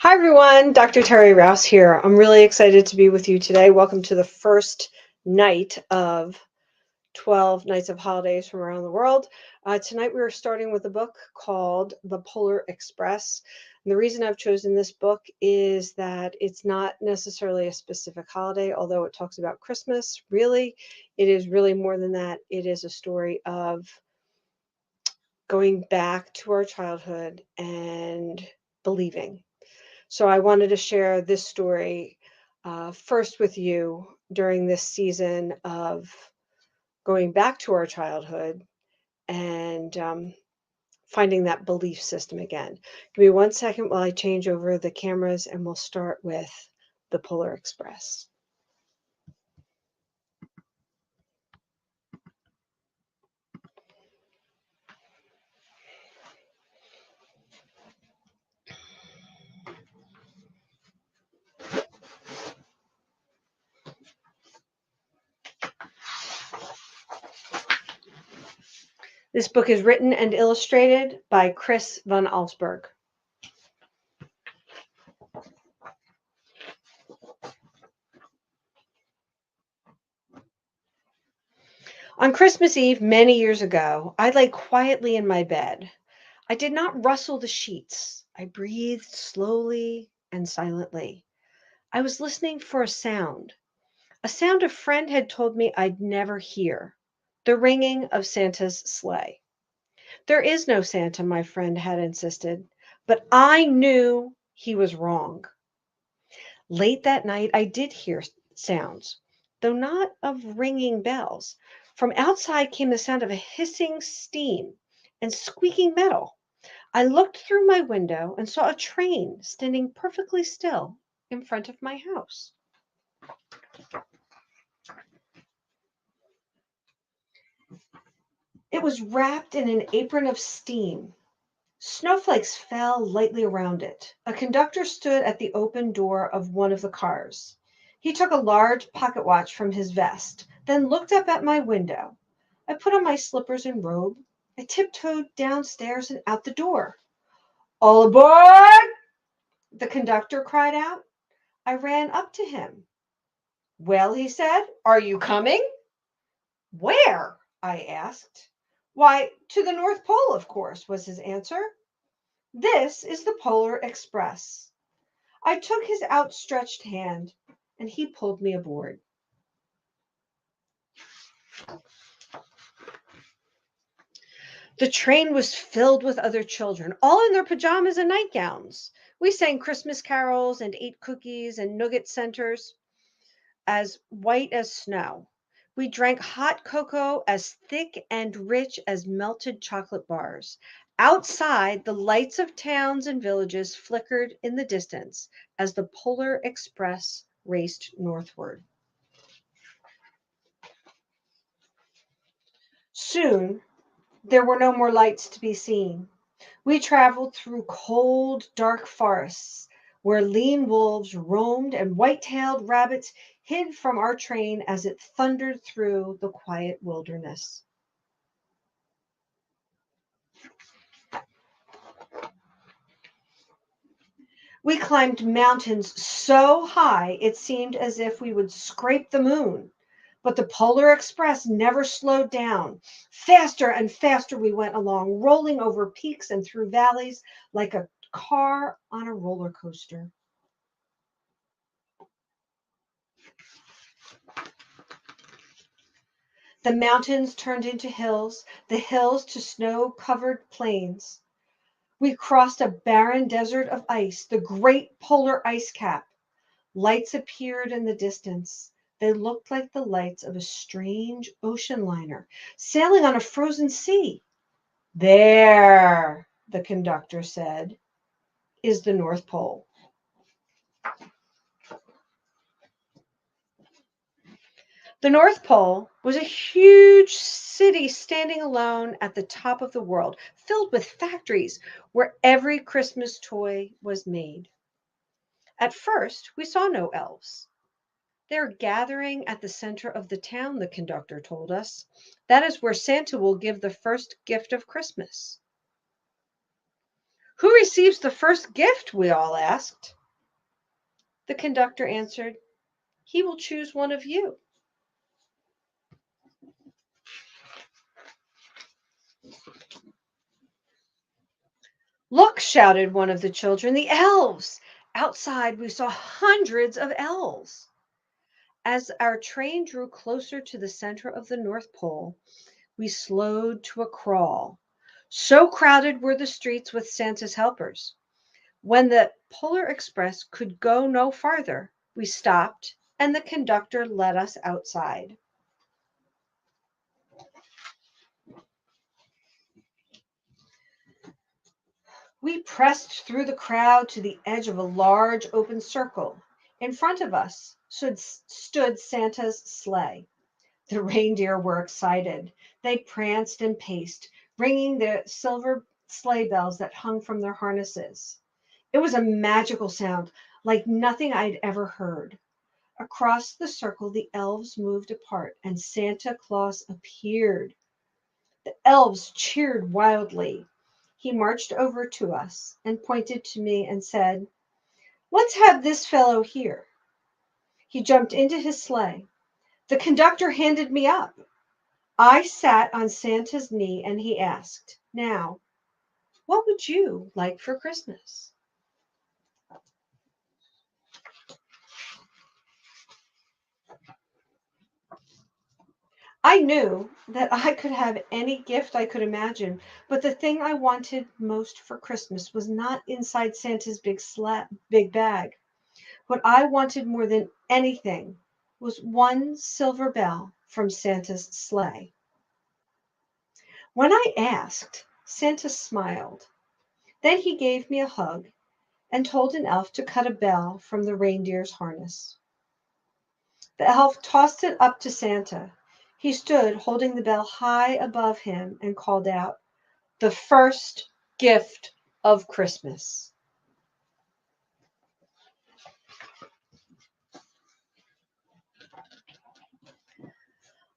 Hi everyone, Dr. Teri Rouse here. I'm really excited to be with you today. Welcome to the first night of 12 Nights of Holidays from around the world. Tonight we are starting with a book called The Polar Express. And the reason I've chosen this book is that it's not necessarily a specific holiday, although it talks about Christmas. Really, it is really more than that. It is a story of going back to our childhood and believing. So I wanted to share this story first with you during this season of going back to our childhood and finding that belief system again. Give me 1 second while I change over the cameras and we'll start with the Polar Express. This book is written and illustrated by Chris von Allsburg. On Christmas Eve, many years ago, I lay quietly in my bed. I did not rustle the sheets. I breathed slowly and silently. I was listening for a sound a friend had told me I'd never hear, the ringing of Santa's sleigh. There is no Santa, my friend had insisted, but I knew he was wrong. Late that night, I did hear sounds, though not of ringing bells. From outside came the sound of a hissing steam and squeaking metal. I looked through my window and saw a train standing perfectly still in front of my house. It was wrapped in an apron of steam. Snowflakes fell lightly around it. A conductor stood at the open door of one of the cars. He took a large pocket watch from his vest, then looked up at my window. I put on my slippers and robe. I tiptoed downstairs and out the door. "All aboard!" the conductor cried out. I ran up to him. "Well," he said, "are you coming?" "Where?" I asked. "Why, to the North Pole, of course," was his answer. "This is the Polar Express." I took his outstretched hand and he pulled me aboard. The train was filled with other children, all in their pajamas and nightgowns. We sang Christmas carols and ate cookies and nougat centers as white as snow. We drank hot cocoa as thick and rich as melted chocolate bars. Outside, the lights of towns and villages flickered in the distance as the Polar Express raced northward. Soon, there were no more lights to be seen. We traveled through cold, dark forests where lean wolves roamed and white-tailed rabbits hid from our train as it thundered through the quiet wilderness. We climbed mountains so high it seemed as if we would scrape the moon. But the Polar Express never slowed down. Faster and faster we went along, rolling over peaks and through valleys like a car on a roller coaster. The mountains turned into hills, the hills to snow-covered plains. We crossed a barren desert of ice, the great polar ice cap. Lights appeared in the distance. They looked like the lights of a strange ocean liner sailing on a frozen sea. "There," the conductor said, "is the North Pole." The North Pole was a huge city standing alone at the top of the world, filled with factories where every Christmas toy was made. At first, we saw no elves. "They're gathering at the center of the town," the conductor told us. "That is where Santa will give the first gift of Christmas." Who receives the first gift? We all asked. The conductor answered, He will choose one of you. Look, shouted one of the children, the elves! Outside, we saw hundreds of elves. As our train drew closer to the center of the North Pole, we slowed to a crawl. So crowded were the streets with Santa's helpers. When the Polar Express could go no farther, we stopped and the conductor led us outside. We pressed through the crowd to the edge of a large open circle. In front of us stood Santa's sleigh. The reindeer were excited. They pranced and paced, ringing the silver sleigh bells that hung from their harnesses. It was a magical sound, like nothing I'd ever heard. Across the circle, the elves moved apart, and Santa Claus appeared. The elves cheered wildly. He marched over to us and pointed to me and said, Let's have this fellow here. He jumped into his sleigh. The conductor handed me up. I sat on Santa's knee and he asked, Now, what would you like for Christmas? I knew that I could have any gift I could imagine, but the thing I wanted most for Christmas was not inside Santa's big bag. What I wanted more than anything was one silver bell from Santa's sleigh. When I asked, Santa smiled. Then he gave me a hug and told an elf to cut a bell from the reindeer's harness. The elf tossed it up to Santa. He stood holding the bell high above him and called out, The first gift of Christmas.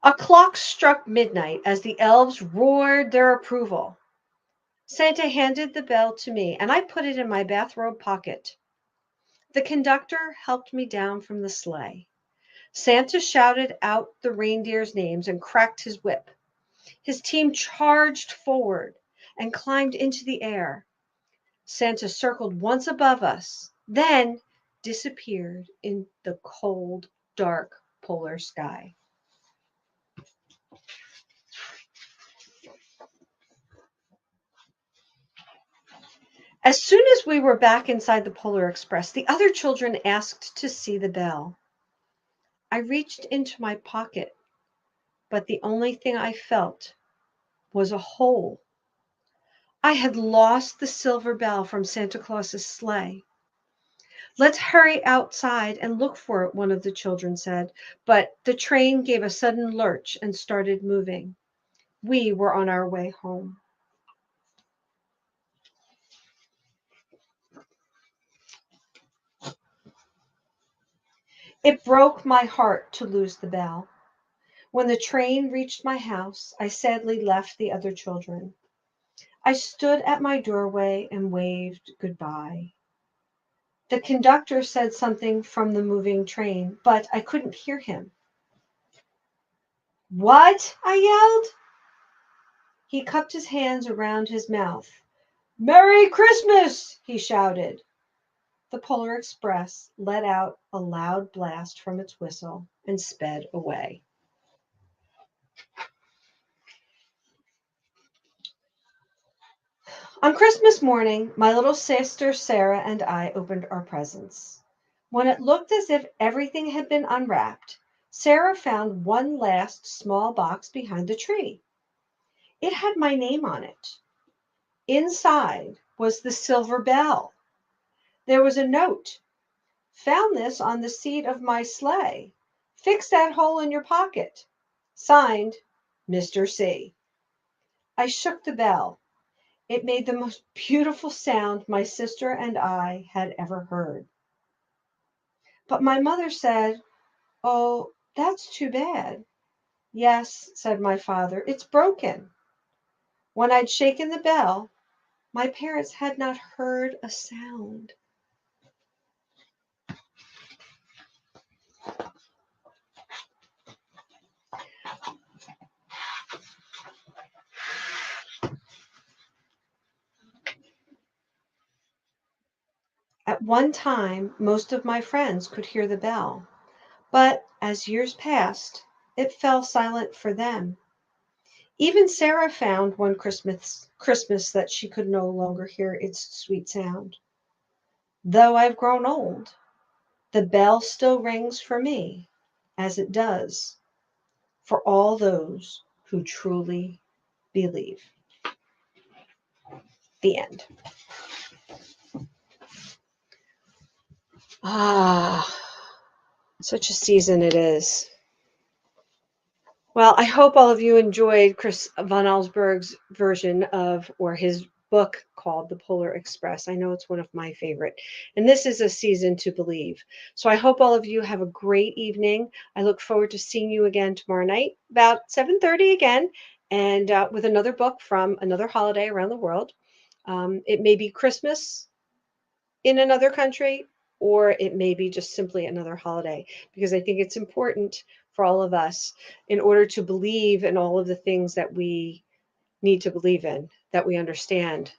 A clock struck midnight as the elves roared their approval. Santa handed the bell to me, and I put it in my bathrobe pocket. The conductor helped me down from the sleigh. Santa shouted out the reindeers' names and cracked his whip. His team charged forward and climbed into the air. Santa circled once above us, then disappeared in the cold, dark polar sky. As soon as we were back inside the Polar Express, the other children asked to see the bell. I reached into my pocket, but the only thing I felt was a hole. I had lost the silver bell from Santa Claus's sleigh. Let's hurry outside and look for it, one of the children said, but the train gave a sudden lurch and started moving. We were on our way home. It broke my heart to lose the bell. When the train reached my house, I sadly left the other children. I stood at my doorway and waved goodbye. The conductor said something from the moving train, but I couldn't hear him. What? I yelled. He cupped his hands around his mouth. Merry Christmas, he shouted. The Polar Express let out a loud blast from its whistle and sped away. On Christmas morning, my little sister Sarah and I opened our presents. When it looked as if everything had been unwrapped, Sarah found one last small box behind the tree. It had my name on it. Inside was the silver bell. There was a note. Found this on the seat of my sleigh. Fix that hole in your pocket. Signed, Mr. C. I shook the bell. It made the most beautiful sound my sister and I had ever heard. But my mother said, Oh, that's too bad. Yes, said my father, it's broken. When I'd shaken the bell, My parents had not heard a sound. At one time, most of my friends could hear the bell, but as years passed, it fell silent for them. Even Sarah found one Christmas that she could no longer hear its sweet sound. Though I've grown old, the bell still rings for me, as it does for all those who truly believe. The end. Ah, such a season it is. Well, I hope all of you enjoyed Chris von Allsburg's version of, or his book called The Polar Express. I know it's one of my favorite. And this is a season to believe. So I hope all of you have a great evening. I look forward to seeing you again tomorrow night, about 7:30 again, and with another book from another holiday around the world. It may be Christmas in another country, or it may be just simply another holiday, because I think it's important for all of us, in order to believe in all of the things that we need to believe in, that we understand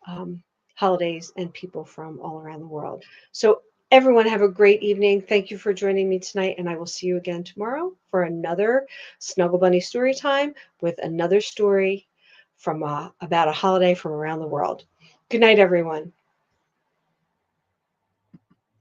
um, holidays and people from all around the world. So, everyone, have a great evening. Thank you for joining me tonight, and I will see you again tomorrow for another Snuggle Bunny story time with another story from about a holiday from around the world. Good night, everyone.